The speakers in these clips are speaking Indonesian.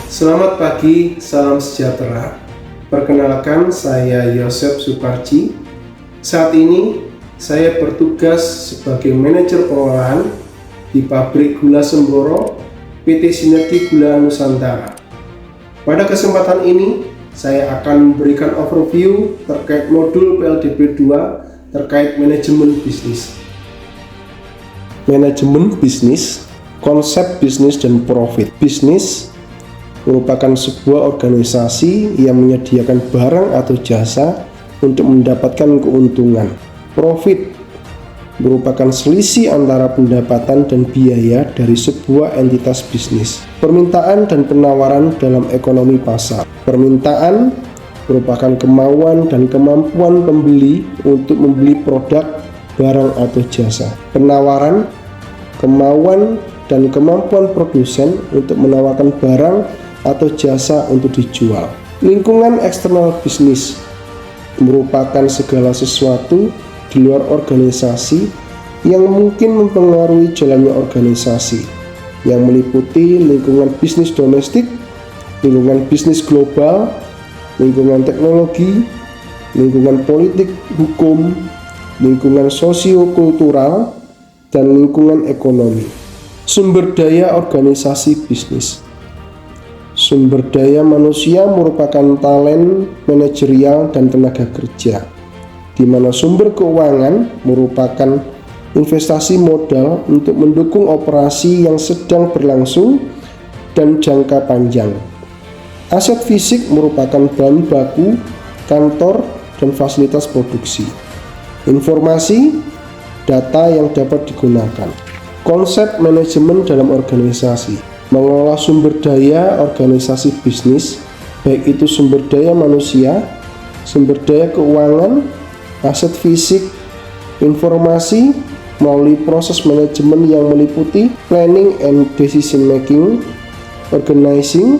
Selamat pagi, salam sejahtera. Perkenalkan, saya Yosef Suparji. Saat ini saya bertugas sebagai manajer pengolahan di pabrik gula Semboro PT Sinergi Gula Nusantara. Pada kesempatan ini saya akan memberikan overview terkait modul PLDB 2 terkait manajemen bisnis. Manajemen bisnis, konsep bisnis dan profit. Bisnis merupakan sebuah organisasi yang menyediakan barang atau jasa untuk mendapatkan keuntungan. Profit merupakan selisih antara pendapatan dan biaya dari sebuah entitas bisnis. Permintaan dan penawaran dalam ekonomi pasar. Permintaan merupakan kemauan dan kemampuan pembeli untuk membeli produk, barang atau jasa. Penawaran, kemauan dan kemampuan produsen untuk menawarkan barang atau jasa untuk dijual. Lingkungan eksternal bisnis merupakan segala sesuatu di luar organisasi yang mungkin mempengaruhi jalannya organisasi, yang meliputi lingkungan bisnis domestik, lingkungan bisnis global, lingkungan teknologi, lingkungan politik, hukum, lingkungan sosio-kultural, dan lingkungan ekonomi. Sumber daya organisasi bisnis. Sumber daya manusia merupakan talent manajerial dan tenaga kerja, di mana sumber keuangan merupakan investasi modal untuk mendukung operasi yang sedang berlangsung dan jangka panjang. Aset fisik merupakan bahan baku, kantor, dan fasilitas produksi. Informasi, data yang dapat digunakan. Konsep manajemen dalam organisasi. Mengelola sumber daya organisasi bisnis, baik itu sumber daya manusia, sumber daya keuangan, aset fisik, informasi, melalui proses manajemen yang meliputi planning and decision making, organizing,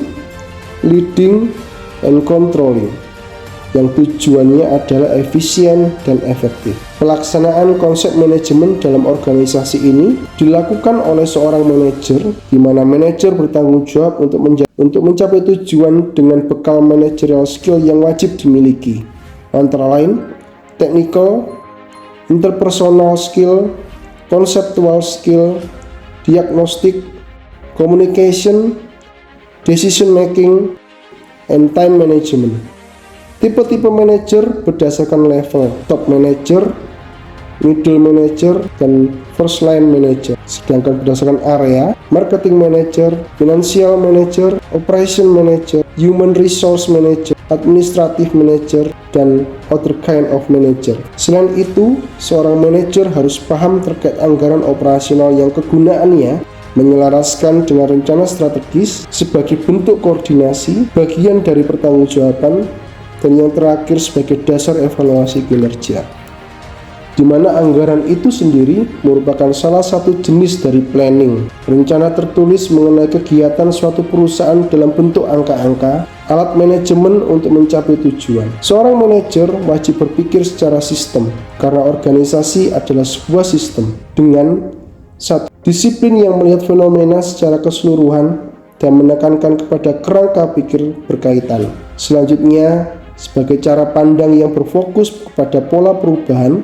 leading, and controlling, yang tujuannya adalah efisien dan efektif. Pelaksanaan konsep manajemen dalam organisasi ini dilakukan oleh seorang manajer, di mana manajer bertanggung jawab untuk mencapai tujuan dengan bekal managerial skill yang wajib dimiliki, antara lain technical, interpersonal skill, conceptual skill, diagnostic, communication, decision making, and time management. Tipe-tipe manajer berdasarkan level: top manager, middle manager, dan first line manager. Sedangkan berdasarkan area: marketing manager, financial manager, operation manager, human resource manager, administrative manager, dan other kind of manager. Selain itu, seorang manajer harus paham terkait anggaran operasional yang kegunaannya menyelaraskan dengan rencana strategis sebagai bentuk koordinasi, bagian dari pertanggungjawaban, dan yang terakhir sebagai dasar evaluasi kinerja, di mana anggaran itu sendiri merupakan salah satu jenis dari planning, rencana tertulis mengenai kegiatan suatu perusahaan dalam bentuk angka-angka, alat manajemen untuk mencapai tujuan. Seorang manajer wajib berpikir secara sistem, karena organisasi adalah sebuah sistem dengan satu disiplin yang melihat fenomena secara keseluruhan dan menekankan kepada kerangka pikir berkaitan. Selanjutnya, sebagai cara pandang yang berfokus kepada pola perubahan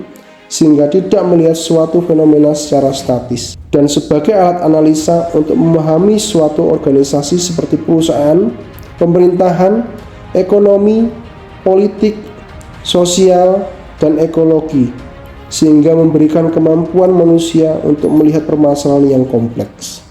sehingga tidak melihat suatu fenomena secara statis, dan sebagai alat analisa untuk memahami suatu organisasi seperti perusahaan, pemerintahan, ekonomi, politik, sosial, dan ekologi, sehingga memberikan kemampuan manusia untuk melihat permasalahan yang kompleks.